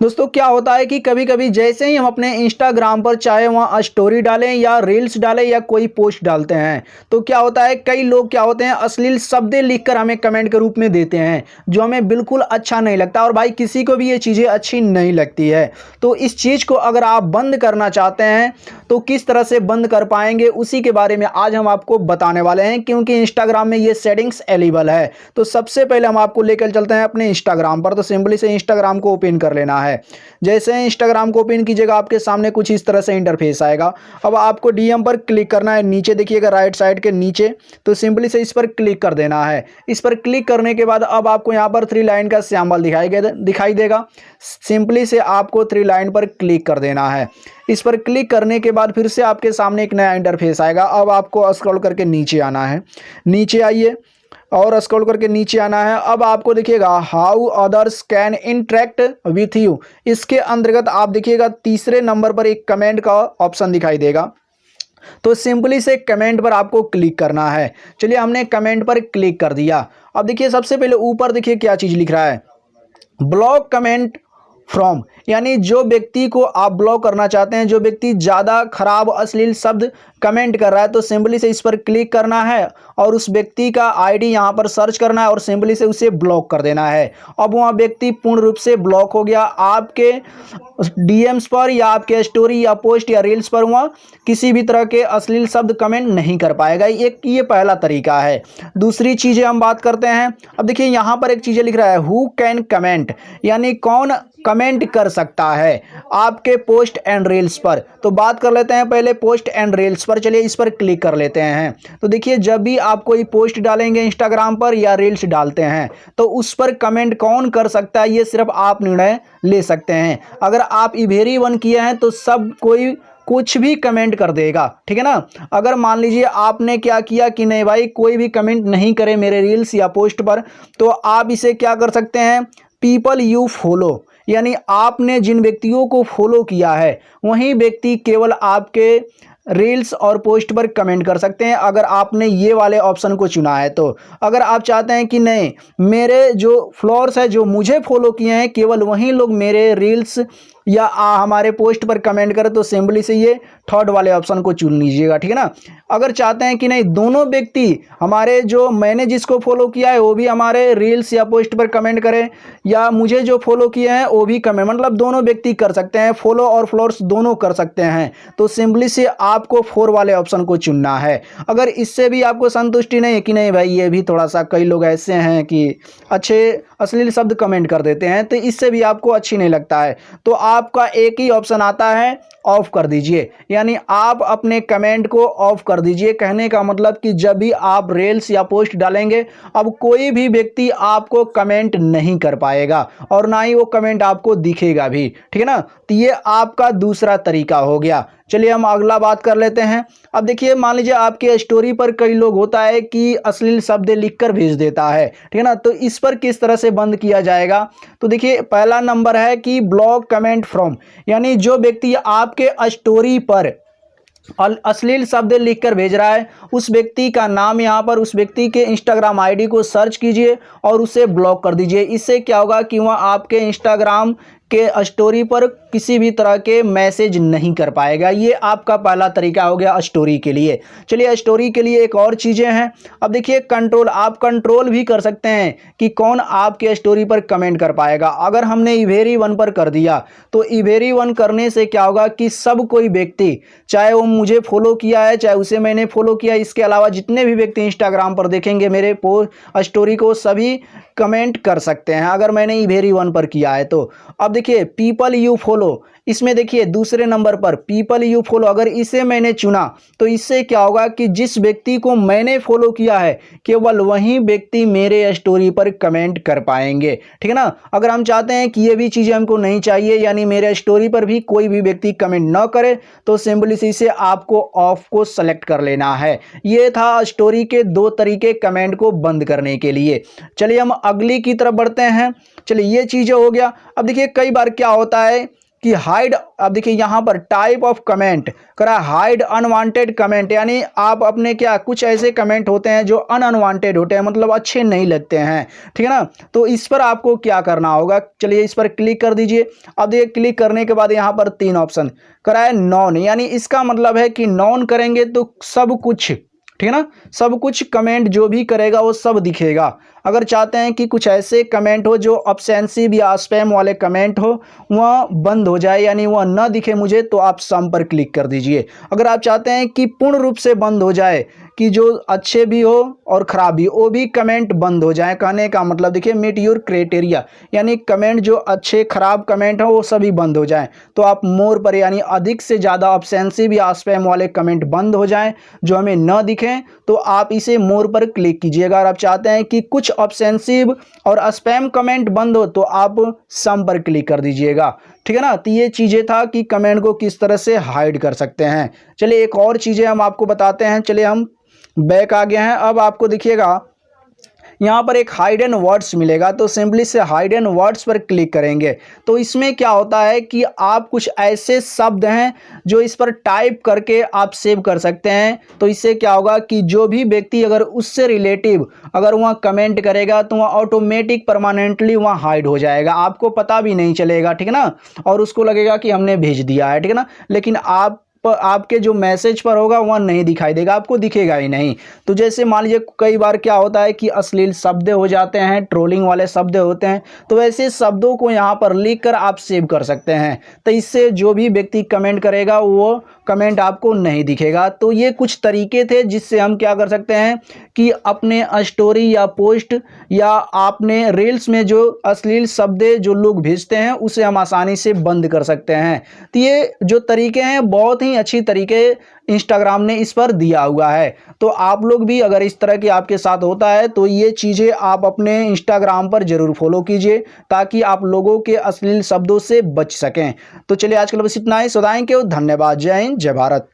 दोस्तों क्या होता है कि कभी कभी जैसे ही हम अपने इंस्टाग्राम पर चाहे वहाँ स्टोरी डालें या रील्स डालें या कोई पोस्ट डालते हैं, तो क्या होता है कई लोग क्या होते हैं अश्लील शब्द लिखकर हमें कमेंट के रूप में देते हैं, जो हमें बिल्कुल अच्छा नहीं लगता। और भाई किसी को भी ये चीज़ें अच्छी नहीं लगती है। तो इस चीज़ को अगर आप बंद करना चाहते हैं तो किस तरह से बंद कर पाएंगे, उसी के बारे में आज हम आपको बताने वाले हैं, क्योंकि इंस्टाग्राम में ये सेटिंग्स अवेलेबल है। तो सबसे पहले हम आपको लेकर चलते हैं अपने इंस्टाग्राम पर। तो सिंपली से इंस्टाग्राम को ओपन कर लेना है। जैसे इंस्टाग्राम को ओपन कीजिएगा आपके सामने कुछ इस तरह से इंटरफेस आएगा। अब आपको डीएम पर क्लिक करना है, नीचे देखिएगा राइट साइड के नीचे, तो सिंपली से इस पर क्लिक कर देना है। इस पर क्लिक करने के बाद अब आपको यहाँ पर 3 लाइन का सिंबल दिखाई देगा। सिंपली से आपको 3 लाइन पर क्लिक कर देना है। इस पर क्लिक करने के बाद फिर से आपके सामने एक नया इंटरफेस आएगा। अब आपको स्क्रॉल करके नीचे आना है, नीचे आइए और स्क्रॉल करके नीचे आना है। अब आपको देखिएगा how others can interact with you, इसके अंतर्गत आप देखिएगा तीसरे नंबर पर एक कमेंट का ऑप्शन दिखाई देगा। तो सिंपली से कमेंट पर आपको क्लिक करना है। चलिए हमने कमेंट पर क्लिक कर दिया। अब देखिए सबसे पहले ऊपर देखिए क्या चीज़ लिख रहा है, ब्लॉक कमेंट फ्रॉम, यानी जो व्यक्ति को आप ब्लॉक करना चाहते हैं, जो व्यक्ति ज़्यादा खराब अश्लील शब्द कमेंट कर रहा है, तो सिंपली से इस पर क्लिक करना है और उस व्यक्ति का आईडी यहाँ पर सर्च करना है और सिंपली से उसे ब्लॉक कर देना है। अब वह व्यक्ति पूर्ण रूप से ब्लॉक हो गया। आपके डीएम्स पर या आपके स्टोरी या पोस्ट या रील्स पर वह किसी भी तरह के अश्लील शब्द कमेंट नहीं कर पाएगा। ये पहला तरीका है। दूसरी चीज़ें हम बात करते हैं। अब देखिए यहाँ पर एक चीज़ें लिख रहा है, हु कैन कमेंट, यानी कौन कमेंट कर सकता है आपके पोस्ट एंड रील्स पर। तो बात कर लेते हैं पहले पोस्ट एंड रील्स पर। चलिए इस पर क्लिक कर लेते हैं। तो देखिए जब भी आप कोई पोस्ट डालेंगे इंस्टाग्राम पर या रील्स डालते हैं, तो उस पर कमेंट कौन कर सकता है ये सिर्फ आप निर्णय ले सकते हैं। अगर आप इवेरी वन किए हैं तो सब कोई कुछ भी कमेंट कर देगा, ठीक है ना। अगर मान लीजिए आपने क्या किया कि नहीं भाई कोई भी कमेंट नहीं करे मेरे रील्स या पोस्ट पर, तो आप इसे क्या कर सकते हैं, पीपल यू फॉलो, यानी आपने जिन व्यक्तियों को फॉलो किया है वही व्यक्ति केवल आपके रील्स और पोस्ट पर कमेंट कर सकते हैं, अगर आपने ये वाले ऑप्शन को चुना है। तो अगर आप चाहते हैं कि नहीं मेरे जो फॉलोअर्स है जो मुझे फॉलो किए हैं केवल वही लोग मेरे रील्स या हमारे पोस्ट पर कमेंट करें, तो सिंपली से ये थर्ड वाले ऑप्शन को चुन लीजिएगा, ठीक है ना। अगर चाहते हैं कि नहीं दोनों व्यक्ति हमारे जो मैंने जिसको फॉलो किया है वो भी हमारे रील्स या पोस्ट पर कमेंट करें, या मुझे जो फॉलो किए हैं वो भी कमेंट, मतलब दोनों व्यक्ति कर सकते हैं, फॉलो और फॉलोअर्स दोनों कर सकते हैं, तो सिंपली से आपको 4 वाले ऑप्शन को चुनना है। अगर इससे भी आपको संतुष्टि नहीं है कि नहीं भाई ये भी थोड़ा सा, कई लोग ऐसे हैं कि अच्छे अश्लील शब्द कमेंट कर देते हैं, तो इससे भी आपको अच्छी नहीं लगता है, तो आपका एक ही ऑप्शन आता है, ऑफ कर दीजिए, यानी आप अपने कमेंट को ऑफ कर दीजिए। कहने का मतलब कि जब भी आप रील्स या पोस्ट डालेंगे अब कोई भी व्यक्ति आपको कमेंट नहीं कर पाएगा और ना ही वो कमेंट आपको दिखेगा भी, ठीक है ना। तो ये आपका दूसरा तरीका हो गया। चलिए हम अगला बात कर लेते हैं। अब देखिए मान लीजिए आपके स्टोरी पर कई लोग होता है कि अश्लील शब्द लिखकर भेज देता है, ठीक है ना। तो इस पर किस तरह से बंद किया जाएगा, तो देखिए पहला नंबर है कि ब्लॉक कमेंट फ्रॉम, यानी जो व्यक्ति आपके स्टोरी पर अश्लील शब्द लिखकर भेज रहा है उस व्यक्ति का नाम यहाँ पर उस व्यक्ति के इंस्टाग्राम आईडी को सर्च कीजिए और उसे ब्लॉक कर दीजिए। इससे क्या होगा कि वह आपके इंस्टाग्राम के स्टोरी पर किसी भी तरह के मैसेज नहीं कर पाएगा। ये आपका पहला तरीका हो गया स्टोरी के लिए। चलिए स्टोरी के लिए एक और चीज़ें हैं। अब देखिए कंट्रोल, आप कंट्रोल भी कर सकते हैं कि कौन आपके स्टोरी पर कमेंट कर पाएगा। अगर हमने इवेरी वन पर कर दिया तो इवेरी वन करने से क्या होगा कि सब कोई व्यक्ति, चाहे वो मुझे फॉलो किया है चाहे उसे मैंने फॉलो किया, इसके अलावा जितने भी व्यक्ति इंस्टाग्राम पर देखेंगे मेरे स्टोरी को सभी कमेंट कर सकते हैं अगर मैंने इवेरी वन पर किया है तो। अब देखिए पीपल यू फॉलो, इसमें देखिए दूसरे नंबर पर पीपल यू फॉलो, अगर इसे मैंने चुना तो इससे क्या होगा कि जिस व्यक्ति को मैंने फॉलो किया है केवल वही व्यक्ति मेरे स्टोरी पर कमेंट कर पाएंगे, ठीक है ना। अगर हम चाहते हैं कि ये भी चीज़ें हमको नहीं चाहिए, यानी मेरे स्टोरी पर भी कोई भी व्यक्ति कमेंट न करे, तो सिंपली से आपको ऑफ को सेलेक्ट कर लेना है। ये था स्टोरी के 2 तरीके कमेंट को बंद करने के लिए। चलिए हम अगली की तरफ बढ़ते हैं। चलिए ये चीज़ें हो गया। अब देखिए कई बार क्या होता है कि हाइड, अब देखिए यहाँ पर टाइप ऑफ कमेंट करा, हाइड अनवांटेड कमेंट, यानी आप अपने क्या कुछ ऐसे कमेंट होते हैं जो अनवांटेड होते हैं, मतलब अच्छे नहीं लगते हैं, ठीक है ना। तो इस पर आपको क्या करना होगा, चलिए इस पर क्लिक कर दीजिए। अब देखिए क्लिक करने के बाद यहाँ पर 3 ऑप्शन करा है नॉन, यानी इसका मतलब है कि नॉन करेंगे तो सब कुछ, ठीक है ना, सब कुछ कमेंट जो भी करेगा वो सब दिखेगा। अगर चाहते हैं कि कुछ ऐसे कमेंट हो जो ऑफेंसिव या स्पैम वाले कमेंट हो वह बंद हो जाए, यानी वह न दिखे मुझे, तो आप सम पर क्लिक कर दीजिए। अगर आप चाहते हैं कि पूर्ण रूप से बंद हो जाए, कि जो अच्छे भी हो और ख़राब भी, वो भी कमेंट बंद हो जाए, कहने का मतलब देखिए मीट योर क्राइटेरिया, यानी कमेंट जो अच्छे खराब कमेंट हो वो सभी बंद हो जाएं, तो आप मोर पर, यानी अधिक से ज़्यादा ऑफेंसिव या स्पैम वाले कमेंट बंद हो जाएं जो हमें न दिखें, तो आप इसे मोर पर क्लिक कीजिएगा। अगर आप चाहते हैं कि कुछ ऑफेंसिव और स्पैम कमेंट बंद हो तो आप सम पर क्लिक कर दीजिएगा, ठीक है ना। तो ये चीज़ें था कि कमेंट को किस तरह से हाइड कर सकते हैं। चलिए एक और चीज़ें हम आपको बताते हैं। चलिए हम बैक आ गए हैं। अब आपको दिखिएगा यहाँ पर एक हाइड एंड वर्ड्स मिलेगा, तो सिंपली से हाइड एंड वर्ड्स पर क्लिक करेंगे तो इसमें क्या होता है कि आप कुछ ऐसे शब्द हैं जो इस पर टाइप करके आप सेव कर सकते हैं। तो इससे क्या होगा कि जो भी व्यक्ति अगर उससे रिलेटिव अगर वह कमेंट करेगा तो वह ऑटोमेटिक परमानेंटली वहाँ हाइड हो जाएगा, आपको पता भी नहीं चलेगा, ठीक है ना, और उसको लगेगा कि हमने भेज दिया है, ठीक है ना, लेकिन आपके जो मैसेज पर होगा वह नहीं दिखाई देगा, आपको दिखेगा ही नहीं। तो जैसे मान लीजिए कई बार क्या होता है कि अश्लील शब्द हो जाते हैं, ट्रोलिंग वाले शब्द होते हैं, तो ऐसे शब्दों को यहाँ पर लिख कर आप सेव कर सकते हैं। तो इससे जो भी व्यक्ति कमेंट करेगा वो कमेंट आपको नहीं दिखेगा। तो ये कुछ तरीके थे जिससे हम क्या कर सकते हैं कि अपने स्टोरी या पोस्ट या आपने रील्स में जो अश्लील शब्द जो लोग भेजते हैं उसे हम आसानी से बंद कर सकते हैं। तो ये जो तरीके हैं बहुत ही अच्छी तरीके इंस्टाग्राम ने इस पर दिया हुआ है। तो आप लोग भी अगर इस तरह की आपके साथ होता है तो ये चीज़ें आप अपने इंस्टाग्राम पर ज़रूर फॉलो कीजिए ताकि आप लोगों के अश्लील शब्दों से बच सकें। तो चलिए आजकल बस इतना ही। सदाएं के धन्यवाद। जय हिंद, जय भारत।